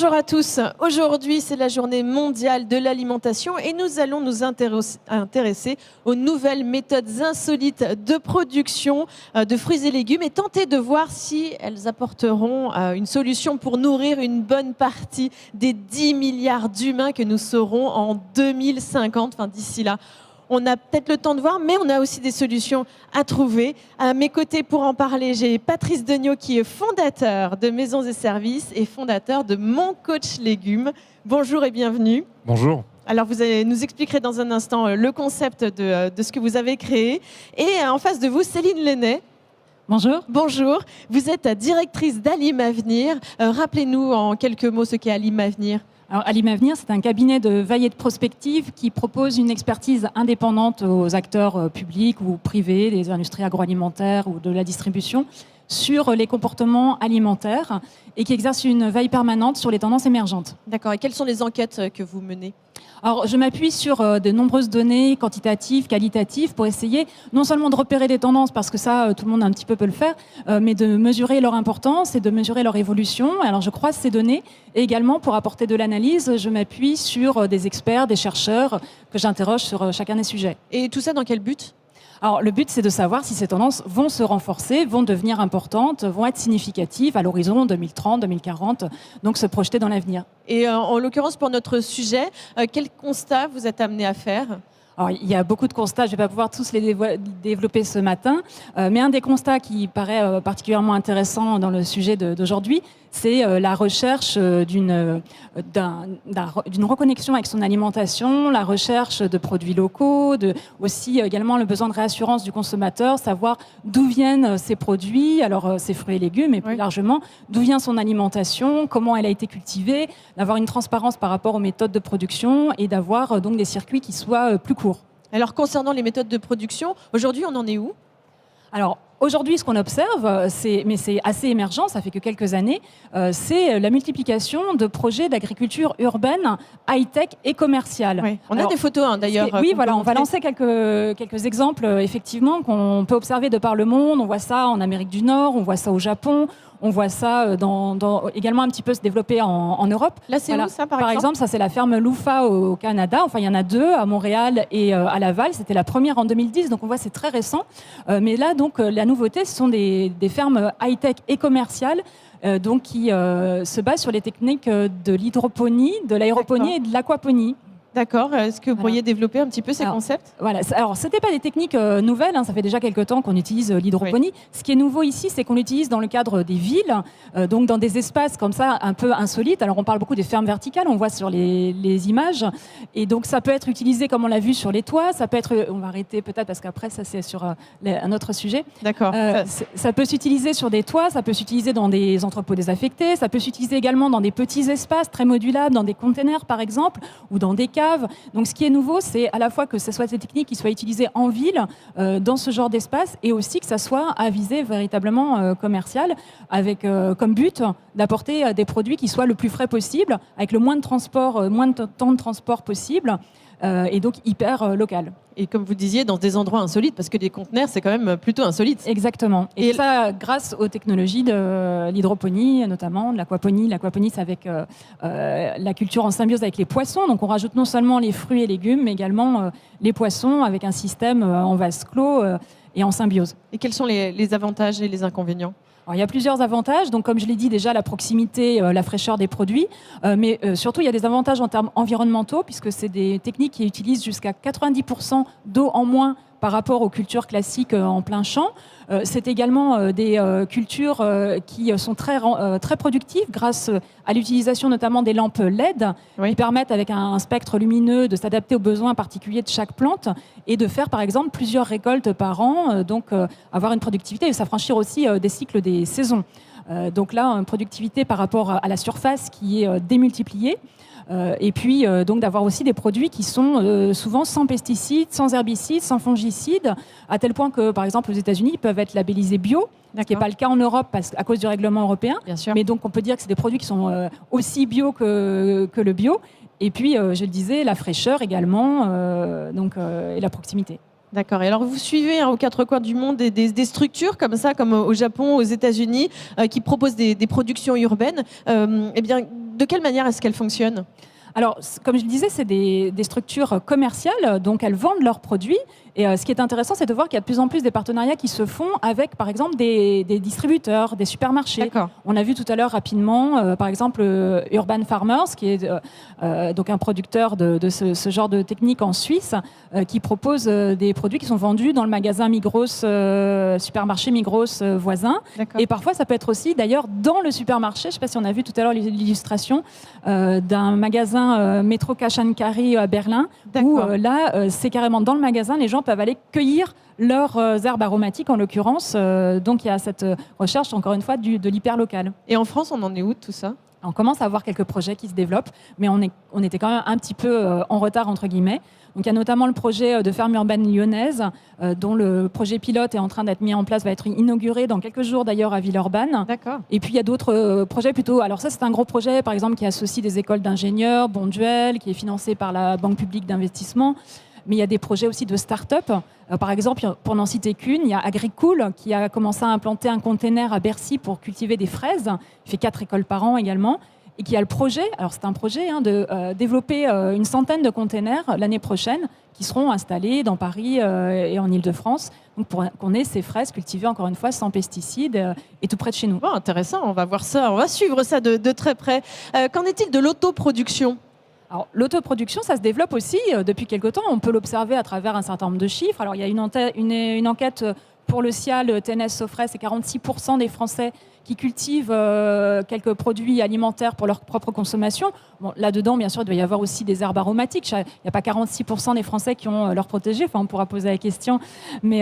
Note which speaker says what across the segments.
Speaker 1: Bonjour à tous. Aujourd'hui, c'est la journée mondiale de l'alimentation et nous allons nous intéresser aux nouvelles méthodes insolites de production de fruits et légumes et tenter de voir si elles apporteront une solution pour nourrir une bonne partie des 10 milliards d'humains que nous serons en 2050, enfin d'ici là. On a peut-être le temps de voir, mais on a aussi des solutions à trouver. À mes côtés, pour en parler, j'ai Patrice Degnaud, qui est fondateur de Maisons et Services et fondateur de Mon Coach Légumes. Bonjour et bienvenue.
Speaker 2: Bonjour.
Speaker 1: Alors, vous nous expliquerez dans un instant le concept de ce que vous avez créé. Et en face de vous, Céline Lenné.
Speaker 3: Bonjour.
Speaker 1: Bonjour. Vous êtes directrice d'Alim Avenir. Rappelez-nous en quelques mots ce qu'est Alim Avenir.
Speaker 3: Alors, Alim Avenir, c'est un cabinet de veille et de prospective qui propose une expertise indépendante aux acteurs publics ou privés, des industries agroalimentaires ou de la distribution, sur les comportements alimentaires et qui exerce une veille permanente sur les tendances émergentes.
Speaker 1: D'accord. Et quelles sont les enquêtes que vous menez ?
Speaker 3: Alors, je m'appuie sur de nombreuses données quantitatives, qualitatives, pour essayer non seulement de repérer des tendances, parce que ça, tout le monde un petit peu peut le faire, mais de mesurer leur importance et de mesurer leur évolution. Alors, je croise ces données et également, pour apporter de l'analyse, je m'appuie sur des experts, des chercheurs que j'interroge sur chacun des sujets.
Speaker 1: Et tout ça dans quel but ?
Speaker 3: Alors, le but, c'est de savoir si ces tendances vont se renforcer, vont devenir importantes, vont être significatives à l'horizon 2030, 2040, donc se projeter dans l'avenir.
Speaker 1: Et en l'occurrence, pour notre sujet, quel constat vous êtes amené à faire ?
Speaker 3: Alors, il y a beaucoup de constats, je ne vais pas pouvoir tous les développer ce matin, mais un des constats qui paraît particulièrement intéressant dans le sujet d'aujourd'hui, c'est la recherche d'une reconnexion avec son alimentation, la recherche de produits locaux, aussi également le besoin de réassurance du consommateur, savoir d'où viennent ces produits, alors ces fruits et légumes, et plus largement, d'où vient son alimentation, comment elle a été cultivée, d'avoir une transparence par rapport aux méthodes de production et d'avoir donc des circuits qui soient plus courts.
Speaker 1: Alors, concernant les méthodes de production, aujourd'hui, on en est où ?
Speaker 3: Alors, aujourd'hui, ce qu'on observe, mais c'est assez émergent, ça fait que quelques années, c'est la multiplication de projets d'agriculture urbaine, high-tech et commerciale.
Speaker 1: Oui. On a des photos, d'ailleurs.
Speaker 3: Oui, voilà, on va lancer quelques exemples, effectivement, qu'on peut observer de par le monde. On voit ça en Amérique du Nord, on voit ça au Japon. On voit ça également un petit peu se développer en Europe.
Speaker 1: Là, c'est où ça,
Speaker 3: par exemple, ça, c'est la ferme Loufa au Canada. Enfin, il y en a deux à Montréal et à Laval. C'était la première en 2010, donc on voit c'est très récent. Mais là, donc, la nouveauté, ce sont des fermes high-tech et commerciales donc, qui se basent sur les techniques de l'hydroponie, de l'aéroponie et de l'aquaponie.
Speaker 1: D'accord. Est-ce que vous pourriez développer un petit peu ces concepts ?
Speaker 3: Voilà. Alors, ce n'était pas des techniques nouvelles. Ça fait déjà quelques temps qu'on utilise l'hydroponie. Oui. Ce qui est nouveau ici, c'est qu'on l'utilise dans le cadre des villes, donc dans des espaces comme ça, un peu insolites. Alors, on parle beaucoup des fermes verticales, on voit sur les images. Et donc, ça peut être utilisé, comme on l'a vu, sur les toits. Ça peut être... On va arrêter peut-être, parce qu'après, ça, c'est sur un autre sujet.
Speaker 1: D'accord.
Speaker 3: Ça peut s'utiliser sur des toits, ça peut s'utiliser dans des entrepôts désaffectés, ça peut s'utiliser également dans des petits espaces très modulables, dans des containers, par exemple, ou dans des caves. Donc, ce qui est nouveau, c'est à la fois que ce soit des techniques qui soient utilisées en ville, dans ce genre d'espace, et aussi que ça soit à visée véritablement commerciale, avec comme but d'apporter des produits qui soient le plus frais possible, avec le moins de temps de transport possible, et donc hyper local.
Speaker 1: Et comme vous disiez, dans des endroits insolites, parce que les conteneurs, c'est quand même plutôt insolite.
Speaker 3: Exactement. Et ça, grâce aux technologies de l'hydroponie, notamment de l'aquaponie. L'aquaponie, c'est avec la culture en symbiose avec les poissons. Donc, on rajoute non seulement les fruits et légumes, mais également les poissons avec un système en vase clos et en symbiose.
Speaker 1: Et quels sont les avantages et les inconvénients ?
Speaker 3: Alors, il y a plusieurs avantages. Donc, comme je l'ai dit déjà, la proximité, la fraîcheur des produits. Mais surtout, il y a des avantages en termes environnementaux, puisque c'est des techniques qui utilisent jusqu'à 90% d'eau en moins par rapport aux cultures classiques en plein champ. C'est également des cultures qui sont très productives grâce à l'utilisation notamment des lampes LED qui permettent avec un spectre lumineux de s'adapter aux besoins particuliers de chaque plante et de faire par exemple plusieurs récoltes par an, donc avoir une productivité et s'affranchir aussi des cycles des saisons. Donc là, une productivité par rapport à la surface qui est démultipliée. Et puis donc d'avoir aussi des produits qui sont souvent sans pesticides, sans herbicides, sans fongicides, à tel point que par exemple aux États-Unis ils peuvent être labellisés bio, ce qui n'est pas le cas en Europe à cause du règlement européen.
Speaker 1: Bien sûr.
Speaker 3: Mais donc on peut dire que c'est des produits qui sont aussi bio que le bio. Et puis je le disais, la fraîcheur également, et la proximité.
Speaker 1: D'accord. Et alors, vous suivez aux quatre coins du monde des structures comme ça, comme au Japon, aux États-Unis, qui proposent des productions urbaines. Eh bien, de quelle manière est-ce qu'elles fonctionnent?
Speaker 3: Alors, comme je le disais, c'est des structures commerciales, donc elles vendent leurs produits. Et ce qui est intéressant, c'est de voir qu'il y a de plus en plus des partenariats qui se font avec, par exemple, des distributeurs, des supermarchés.
Speaker 1: D'accord.
Speaker 3: On a vu tout à l'heure rapidement, par exemple, Urban Farmers, qui est donc un producteur de ce genre de technique en Suisse, qui propose des produits qui sont vendus dans le magasin Migros, supermarché Migros voisin.
Speaker 1: D'accord.
Speaker 3: Et parfois, ça peut être aussi, d'ailleurs, dans le supermarché. Je ne sais pas si on a vu tout à l'heure l'illustration d'un magasin Métro Cash & Carry à Berlin, où là, c'est carrément dans le magasin, les gens peuvent aller cueillir leurs herbes aromatiques, en l'occurrence. Donc, il y a cette recherche, encore une fois, de l'hyper-local.
Speaker 1: Et en France, on en est où de tout ça?
Speaker 3: On commence à avoir quelques projets qui se développent, mais on était quand même un petit peu en retard, entre guillemets. Donc, il y a notamment le projet de ferme urbaine lyonnaise, dont le projet pilote est en train d'être mis en place, va être inauguré dans quelques jours d'ailleurs à Villeurbanne.
Speaker 1: D'accord.
Speaker 3: Et puis, il y a d'autres projets plutôt... Alors ça, c'est un gros projet, par exemple, qui associe des écoles d'ingénieurs, Bonduel, qui est financé par la Banque publique d'investissement. Mais il y a des projets aussi de start-up. Par exemple, pour n'en citer qu'une, il y a Agricool qui a commencé à implanter un container à Bercy pour cultiver des fraises. Il fait 4 écoles par an également. Et qui a le projet, alors c'est un projet, de développer une centaine de containers l'année prochaine qui seront installés dans Paris et en Île-de-France, donc pour qu'on ait ces fraises cultivées, encore une fois, sans pesticides et tout près de chez nous.
Speaker 1: Bon, intéressant, on va voir ça, on va suivre ça de très près. Qu'en est-il de l'autoproduction?
Speaker 3: Alors, l'autoproduction, ça se développe aussi depuis quelque temps. On peut l'observer à travers un certain nombre de chiffres. Alors, il y a une enquête pour le CIAL TNS Sofres, c'est 46% des Français qui cultivent quelques produits alimentaires pour leur propre consommation. Bon, là-dedans, bien sûr, il doit y avoir aussi des herbes aromatiques. Il n'y a pas 46% des Français qui ont leur protégé. Enfin, on pourra poser la question, mais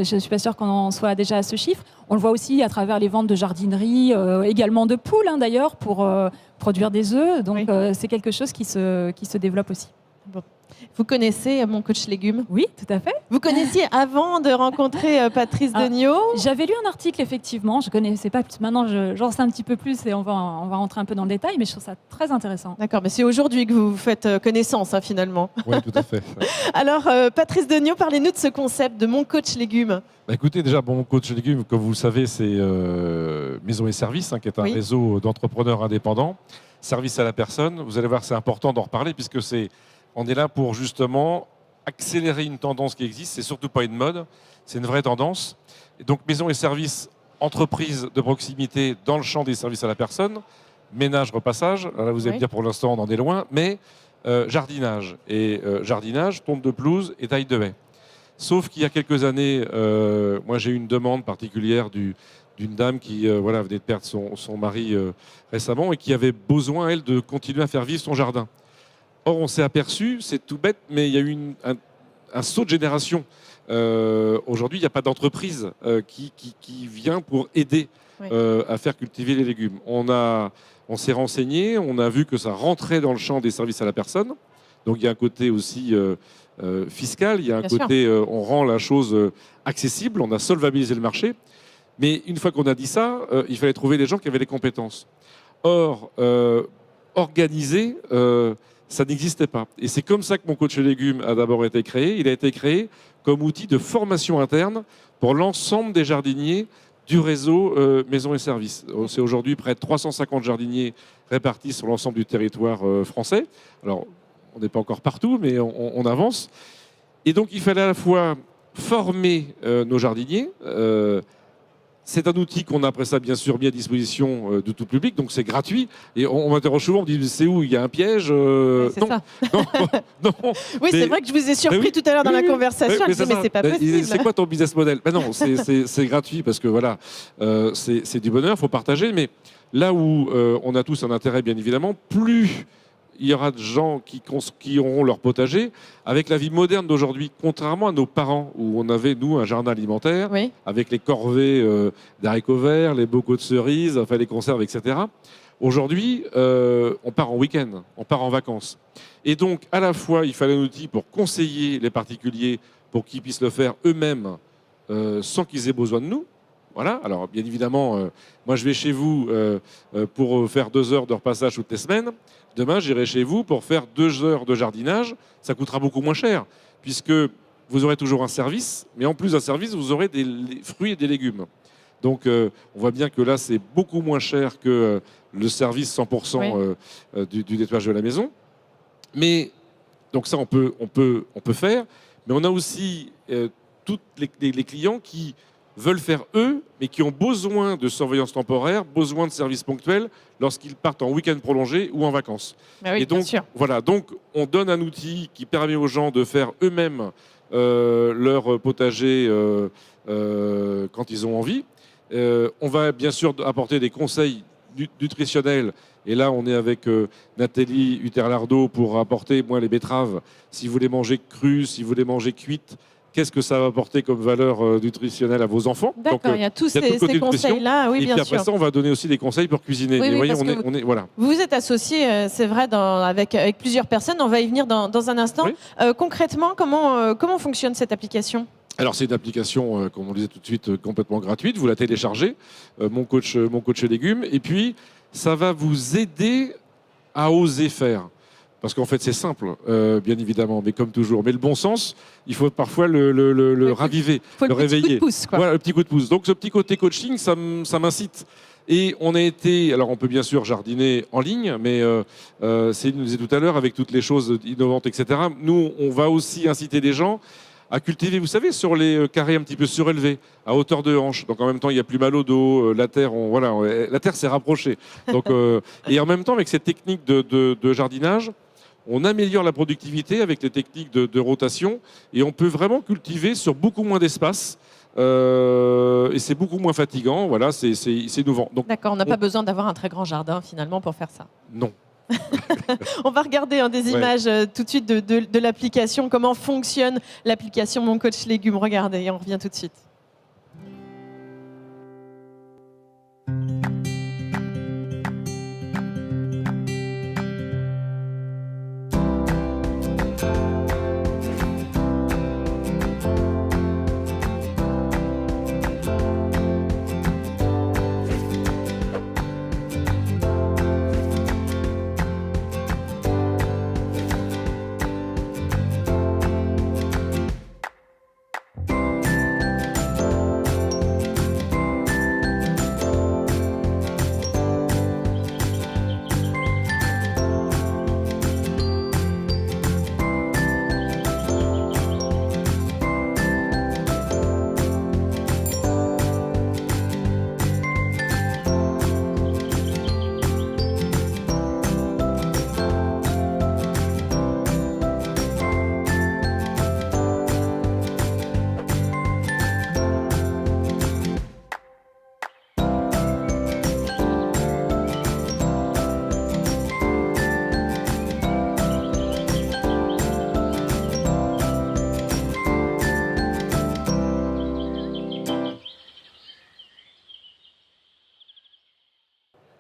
Speaker 3: je ne suis pas sûre qu'on en soit déjà à ce chiffre. On le voit aussi à travers les ventes de jardinerie, également de poules, d'ailleurs, pour produire des œufs. Donc, oui. C'est quelque chose qui se développe aussi.
Speaker 1: Bon. Vous connaissez mon coach légumes?
Speaker 3: Oui, tout à fait.
Speaker 1: Vous connaissiez avant de rencontrer Patrice Degnaud?
Speaker 3: J'avais lu un article, effectivement. Je ne connaissais pas. Maintenant, j'en sais un petit peu plus et on va rentrer un peu dans le détail, mais je trouve ça très intéressant.
Speaker 1: D'accord, mais c'est aujourd'hui que vous faites connaissance, finalement.
Speaker 2: Oui, tout à fait.
Speaker 1: Alors, Patrice Degnaud, parlez-nous de ce concept de mon coach légumes.
Speaker 2: Bah, écoutez, déjà, mon coach légumes, comme vous le savez, c'est Maison et Services, qui est un réseau d'entrepreneurs indépendants. Service à la personne. Vous allez voir, c'est important d'en reparler puisque on est là pour justement accélérer une tendance qui existe. C'est surtout pas une mode, c'est une vraie tendance. Et donc, Maison et Services, entreprise de proximité dans le champ des services à la personne, ménage, repassage. Alors là, vous allez me dire pour l'instant, on en est loin, mais jardinage. Et jardinage, tonte de pelouse et taille de haie. Sauf qu'il y a quelques années, moi j'ai eu une demande particulière d'une dame qui venait de perdre son mari récemment et qui avait besoin, elle, de continuer à faire vivre son jardin. Or, on s'est aperçu, c'est tout bête, mais il y a eu un saut de génération. Aujourd'hui, il n'y a pas d'entreprise qui vient pour aider à faire cultiver les légumes. On s'est renseigné, on a vu que ça rentrait dans le champ des services à la personne. Donc, il y a un côté aussi fiscal, il y a un côté, on rend la chose accessible, on a solvabilisé le marché. Mais une fois qu'on a dit ça, il fallait trouver des gens qui avaient les compétences. Or, organiser... ça n'existait pas. Et c'est comme ça que mon coach légumes a d'abord été créé. Il a été créé comme outil de formation interne pour l'ensemble des jardiniers du réseau Maison et Services. C'est aujourd'hui près de 350 jardiniers répartis sur l'ensemble du territoire français. Alors, on n'est pas encore partout, mais on avance. Et donc, il fallait à la fois former nos jardiniers. C'est un outil qu'on a après ça, bien sûr, mis à disposition de tout public, donc c'est gratuit. Et on m'interroge souvent, on me dit, c'est où? Il y a un piège
Speaker 1: c'est ça.
Speaker 2: Non.
Speaker 1: Oui, c'est vrai que je vous ai surpris tout à l'heure dans la conversation. Mais c'est pas possible.
Speaker 2: C'est quoi ton business model? Non, c'est gratuit parce que voilà, c'est du bonheur, il faut partager. Mais là où on a tous un intérêt, bien évidemment, plus il y aura de gens qui auront leur potager. Avec la vie moderne d'aujourd'hui, contrairement à nos parents, où on avait, nous, un jardin alimentaire, avec les corvées d'haricots verts, les bocaux de cerises, enfin les conserves, etc. Aujourd'hui, on part en week-end, on part en vacances. Et donc, à la fois, il fallait un outil pour conseiller les particuliers, pour qu'ils puissent le faire eux-mêmes, sans qu'ils aient besoin de nous. Voilà. Alors, bien évidemment, moi, je vais chez vous pour faire 2 heures de repassage toutes les semaines. Demain, j'irai chez vous pour faire 2 heures de jardinage. Ça coûtera beaucoup moins cher, puisque vous aurez toujours un service, mais en plus d'un service, vous aurez des fruits et des légumes. Donc on voit bien que là, c'est beaucoup moins cher que le service 100% du nettoyage de la maison. Mais donc ça, on peut faire. Mais on a aussi tous les clients qui veulent faire eux, mais qui ont besoin de surveillance temporaire, besoin de services ponctuels lorsqu'ils partent en week-end prolongé ou en vacances.
Speaker 1: Ah oui,
Speaker 2: et donc, voilà, donc on donne un outil qui permet aux gens de faire eux-mêmes leur potager quand ils ont envie. On va bien sûr apporter des conseils nutritionnels. Et là, on est avec Nathalie Hutter-Lardot pour apporter, les betteraves. Si vous les mangez crues, si vous les mangez cuites, qu'est-ce que ça va apporter comme valeur nutritionnelle à vos enfants?
Speaker 1: D'accord, il y a tous ces conseils-là. Oui,
Speaker 2: et
Speaker 1: bien
Speaker 2: puis
Speaker 1: sûr.
Speaker 2: après ça, on va donner aussi des conseils pour cuisiner.
Speaker 1: Oui,
Speaker 2: mais
Speaker 1: oui,
Speaker 2: voyez, voilà.
Speaker 1: Vous êtes associé, c'est vrai, avec plusieurs personnes. On va y venir dans un instant.
Speaker 2: Oui.
Speaker 1: Concrètement, comment fonctionne cette application?
Speaker 2: Alors c'est une application, comme on le disait tout de suite, complètement gratuite. Vous la téléchargez, mon coach légumes, et puis ça va vous aider à oser faire. Parce qu'en fait c'est simple, bien évidemment, mais comme toujours. Mais le bon sens, il faut parfois le raviver, le réveiller.
Speaker 1: Petit coup de pouce, quoi.
Speaker 2: Voilà, le petit coup de pouce. Donc ce petit côté coaching, ça m'incite. Et on a été, alors on peut bien sûr jardiner en ligne, mais Céline nous disait tout à l'heure, avec toutes les choses innovantes, etc. Nous, on va aussi inciter les gens à cultiver, vous savez, sur les carrés un petit peu surélevés, à hauteur de hanche. Donc en même temps, il n'y a plus mal au dos, la terre, la terre s'est rapprochée. Donc, et en même temps, avec cette technique de jardinage, on améliore la productivité avec les techniques de rotation et on peut vraiment cultiver sur beaucoup moins d'espace. Et c'est beaucoup moins fatigant, voilà, c'est innovant.
Speaker 1: D'accord, on n'a pas besoin d'avoir un très grand jardin finalement pour faire ça.
Speaker 2: Non.
Speaker 1: On va regarder des images tout de suite de l'application, comment fonctionne l'application Mon Coach Légumes. Regardez, et on revient tout de suite.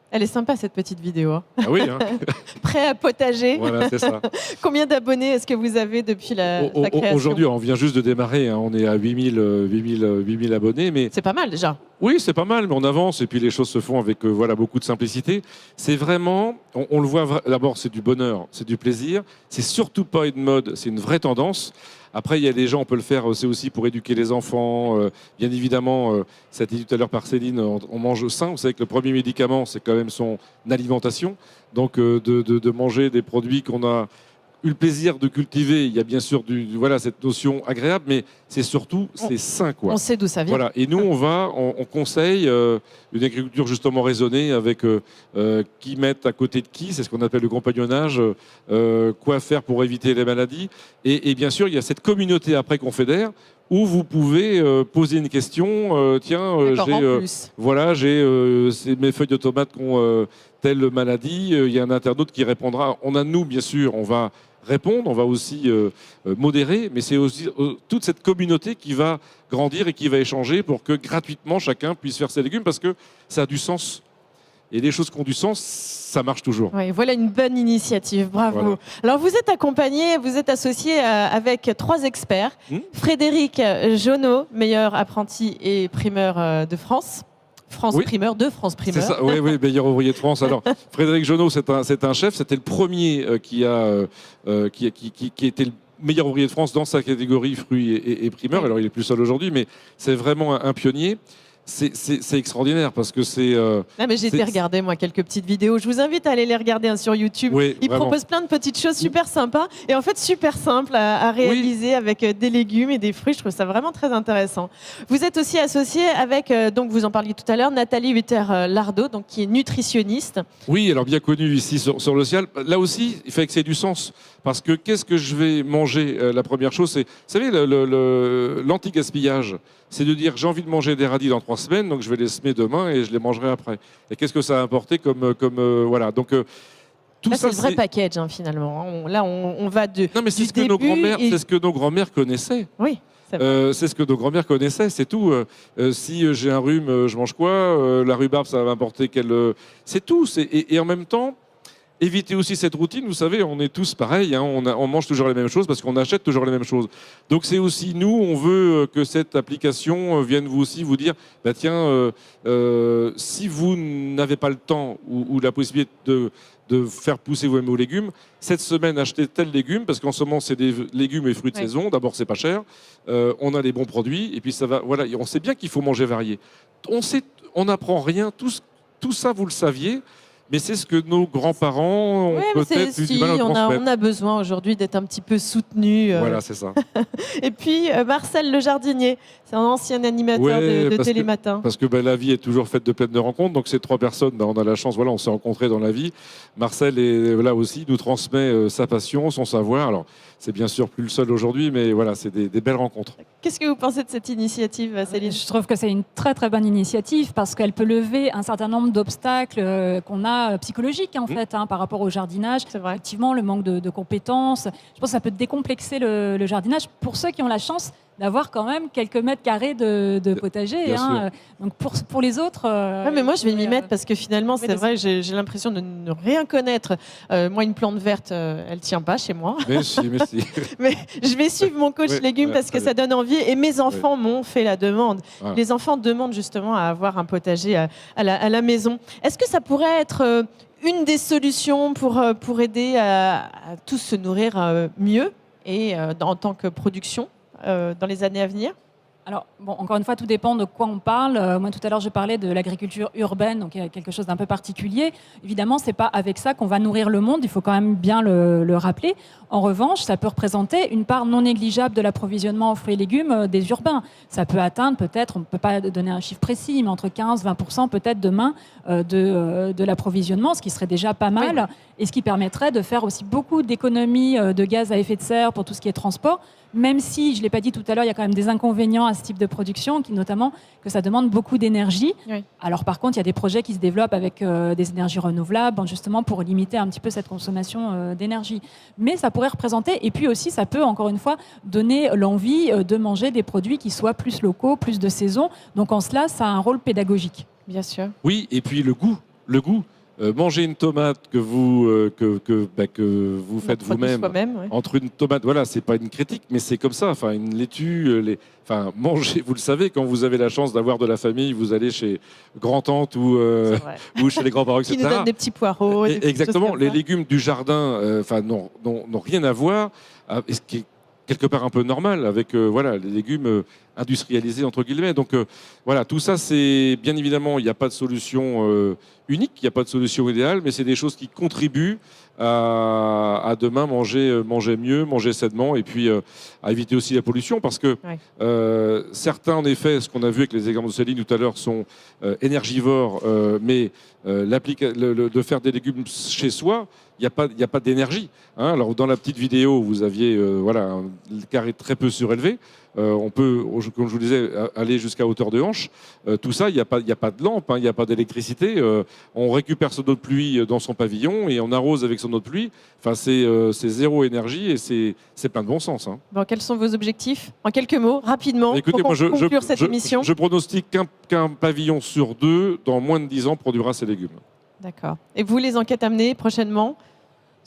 Speaker 1: Elle est sympa cette petite vidéo.
Speaker 2: Ah oui, hein.
Speaker 1: Prêt à potager.
Speaker 2: Voilà, c'est ça.
Speaker 1: Combien d'abonnés est-ce que vous avez depuis sa création?
Speaker 2: Aujourd'hui, on vient juste de démarrer. On est à 8000 abonnés. Mais...
Speaker 1: C'est pas mal déjà.
Speaker 2: Oui, c'est pas mal, mais on avance et puis les choses se font avec beaucoup de simplicité. C'est vraiment, on le voit, d'abord c'est du bonheur, c'est du plaisir. C'est surtout pas une mode, c'est une vraie tendance. Après, il y a des gens, on peut le faire, c'est aussi pour éduquer les enfants. Bien évidemment, ça a été dit tout à l'heure par Céline, on mange sain. Vous savez que le premier médicament, c'est quand même son alimentation. Donc, de manger des produits qu'on a eu le plaisir de cultiver. Il y a bien sûr cette notion agréable, mais c'est surtout, c'est sain, quoi.
Speaker 1: On sait d'où ça vient.
Speaker 2: Voilà. Et nous, on conseille une agriculture justement raisonnée avec qui mettre à côté de qui, c'est ce qu'on appelle le compagnonnage, quoi faire pour éviter les maladies. Et bien sûr, il y a cette communauté après qu'on fédère où vous pouvez poser une question. J'ai mes feuilles de tomates qui ont telle maladie. Il y a un internaute qui répondra. Nous, bien sûr, on va répondre, on va aussi modérer, mais c'est aussi toute cette communauté qui va grandir et qui va échanger pour que gratuitement chacun puisse faire ses légumes parce que ça a du sens. Et les choses qui ont du sens, ça marche toujours.
Speaker 1: Oui, voilà une bonne initiative, bravo.
Speaker 2: Voilà.
Speaker 1: Alors vous êtes accompagné, vous êtes associé avec 3 experts. Frédéric Jonot, meilleur apprenti et primeur de France. Primeur de France Primeur.
Speaker 2: C'est ça, oui, meilleur ouvrier de France. Alors, Frédéric Jonot, c'est un chef, c'était le premier qui était le meilleur ouvrier de France dans sa catégorie fruits et primeurs. Alors, il est plus seul aujourd'hui, mais c'est vraiment un pionnier. c'est extraordinaire parce que c'est.
Speaker 1: Ah, mais j'ai été regarder moi quelques petites vidéos. Je vous invite à aller les regarder sur YouTube.
Speaker 2: Oui,
Speaker 1: Ils
Speaker 2: vraiment.
Speaker 1: proposent plein de petites choses super sympas et en fait super simples à réaliser avec des légumes et des fruits. Je trouve ça vraiment très intéressant. Vous êtes aussi associé avec, donc vous en parliez tout à l'heure, Nathalie Hutter-Lardot, donc qui est nutritionniste.
Speaker 2: Oui, alors bien connue ici sur le ciel. Là aussi, il fait que c'est du sens. Parce que qu'est-ce que je vais manger? La première chose, c'est, vous savez, l'anti-gaspillage. C'est de dire, j'ai envie de manger des radis dans 3 semaines, donc je vais les semer demain et je les mangerai après. Et qu'est-ce que ça a apporté voilà. Donc, tout
Speaker 1: là,
Speaker 2: ça,
Speaker 1: c'est le vrai package, finalement. On va de.
Speaker 2: Non, mais c'est ce que nos grands-mères, c'est ce que nos grands-mères connaissaient.
Speaker 1: Oui.
Speaker 2: C'est ce que nos grands-mères connaissaient, c'est tout. Si j'ai un rhume, je mange quoi? La rhubarbe, ça va m'apporter quel. C'est tout. Et en même temps, éviter aussi cette routine. Vous savez, on est tous pareils. Hein, on mange toujours les mêmes choses parce qu'on achète toujours les mêmes choses. Donc c'est aussi nous, on veut que cette application vienne vous aussi vous dire, bah tiens, si vous n'avez pas le temps ou la possibilité de faire pousser vos légumes, cette semaine, achetez tel légume, parce qu'en ce moment, c'est des légumes et fruits de saison. D'abord, c'est pas cher. On a les bons produits. Et puis, ça va. Voilà, on sait bien qu'il faut manger varié. On n'apprend rien. Tout ça, vous le saviez. Mais c'est ce que nos grands-parents ont peut-être eu du mal à transmettre.
Speaker 1: On a besoin aujourd'hui d'être un petit peu soutenus.
Speaker 2: Voilà, c'est ça.
Speaker 1: Et puis, Marcel Le Jardinier, c'est un ancien animateur de Télématin.
Speaker 2: Parce que la vie est toujours faite de pleines de rencontres. Donc, ces 3 personnes, on a la chance, voilà, on s'est rencontrés dans la vie. Marcel est là aussi, nous transmet sa passion, son savoir. Alors, c'est bien sûr plus le seul aujourd'hui, mais voilà, c'est des belles rencontres.
Speaker 1: Qu'est-ce que vous pensez de cette initiative, Céline?
Speaker 3: Je trouve que c'est une très très bonne initiative parce qu'elle peut lever un certain nombre d'obstacles qu'on a psychologiques en fait par rapport au jardinage.
Speaker 1: C'est vrai.
Speaker 3: Effectivement, le manque de compétences. Je pense que ça peut décomplexer le jardinage pour ceux qui ont la chance d'avoir quand même quelques mètres carrés de potager. Donc pour les autres...
Speaker 1: mais moi, je vais m'y mettre parce que finalement, c'est vrai, j'ai l'impression de ne rien connaître. Moi, une plante verte, elle ne tient pas chez moi.
Speaker 2: Mais si.
Speaker 1: Mais je vais suivre mon coach légumes parce que ça donne envie. Et mes enfants m'ont fait la demande.
Speaker 2: Voilà.
Speaker 1: Les enfants demandent justement à avoir un potager à la maison. Est-ce que ça pourrait être une des solutions pour aider à tous se nourrir mieux et en tant que production dans les années à venir?
Speaker 3: Alors, bon, encore une fois, tout dépend de quoi on parle. Moi, tout à l'heure, je parlais de l'agriculture urbaine, donc il y a quelque chose d'un peu particulier. Évidemment, c'est pas avec ça qu'on va nourrir le monde, il faut quand même bien le rappeler. En revanche, ça peut représenter une part non négligeable de l'approvisionnement en fruits et légumes des urbains. Ça peut atteindre peut-être, on ne peut pas donner un chiffre précis, mais entre 15-20% peut-être demain de l'approvisionnement, ce qui serait déjà pas mal, et ce qui permettrait de faire aussi beaucoup d'économies de gaz à effet de serre pour tout ce qui est transport, même si, je ne l'ai pas dit tout à l'heure, il y a quand même des inconvénients à ce type de production, notamment que ça demande beaucoup d'énergie. Oui. Alors par contre, il y a des projets qui se développent avec des énergies renouvelables, justement pour limiter un petit peu cette consommation d'énergie. Mais ça pourrait représenter, et puis aussi ça peut encore une fois donner l'envie de manger des produits qui soient plus locaux, plus de saison. Donc en cela, ça a un rôle pédagogique.
Speaker 1: Bien sûr.
Speaker 2: Oui, et puis le goût. Manger une tomate que vous faites vous-même entre une tomate, voilà, c'est pas une critique, mais c'est comme ça. Enfin, une laitue, manger. Vous le savez, quand vous avez la chance d'avoir de la famille, vous allez chez grand-tante ou chez les grands-parents, etc.
Speaker 1: Qui nous donnent des petits poireaux.
Speaker 2: Exactement. Les légumes du jardin, n'ont rien à voir. Ce qui est quelque part un peu normal avec les légumes industrialisés entre guillemets. Donc voilà, tout ça, c'est bien évidemment, il n'y a pas de solution unique, il n'y a pas de solution idéale, mais c'est des choses qui contribuent à demain manger mieux, manger sainement, et puis à éviter aussi la pollution, parce que certains, en effet, ce qu'on a vu avec les exemples de Céline tout à l'heure, sont énergivores, mais de faire des légumes chez soi, il n'y a pas d'énergie. Hein. Alors, dans la petite vidéo, vous aviez un carré très peu surélevé. On peut, comme je vous disais, aller jusqu'à hauteur de hanche. Tout ça, il n'y a pas de lampe, il n'y a pas d'électricité. On récupère son eau de pluie dans son pavillon et on arrose avec son eau de pluie. Enfin, c'est zéro énergie et c'est plein de bon sens. Hein.
Speaker 1: Bon, quels sont vos objectifs? En quelques mots, rapidement,
Speaker 2: écoutez,
Speaker 1: pour conclure cette émission.
Speaker 2: Je pronostique qu'un pavillon sur 2, dans moins de 10 ans, produira ses légumes.
Speaker 1: D'accord. Et vous, les enquêtes amenées prochainement?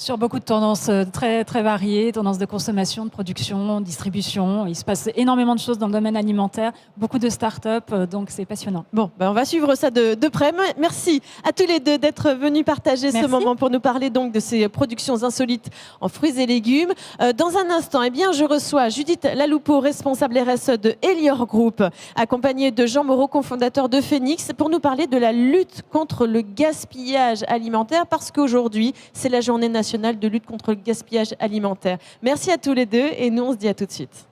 Speaker 3: Sur beaucoup de tendances très, très variées, tendances de consommation, de production, distribution. Il se passe énormément de choses dans le domaine alimentaire, beaucoup de start-up, donc c'est passionnant.
Speaker 1: Bon, on va suivre ça de près. Merci à tous les deux d'être venus partager ce moment pour nous parler donc de ces productions insolites en fruits et légumes. Dans un instant, je reçois Judith Laloupeau, responsable RSE de Elior Group, accompagnée de Jean Moreau, cofondateur de Phoenix, pour nous parler de la lutte contre le gaspillage alimentaire, parce qu'aujourd'hui, c'est la journée nationale de lutte contre le gaspillage alimentaire. Merci à tous les deux et nous, on se dit à tout de suite.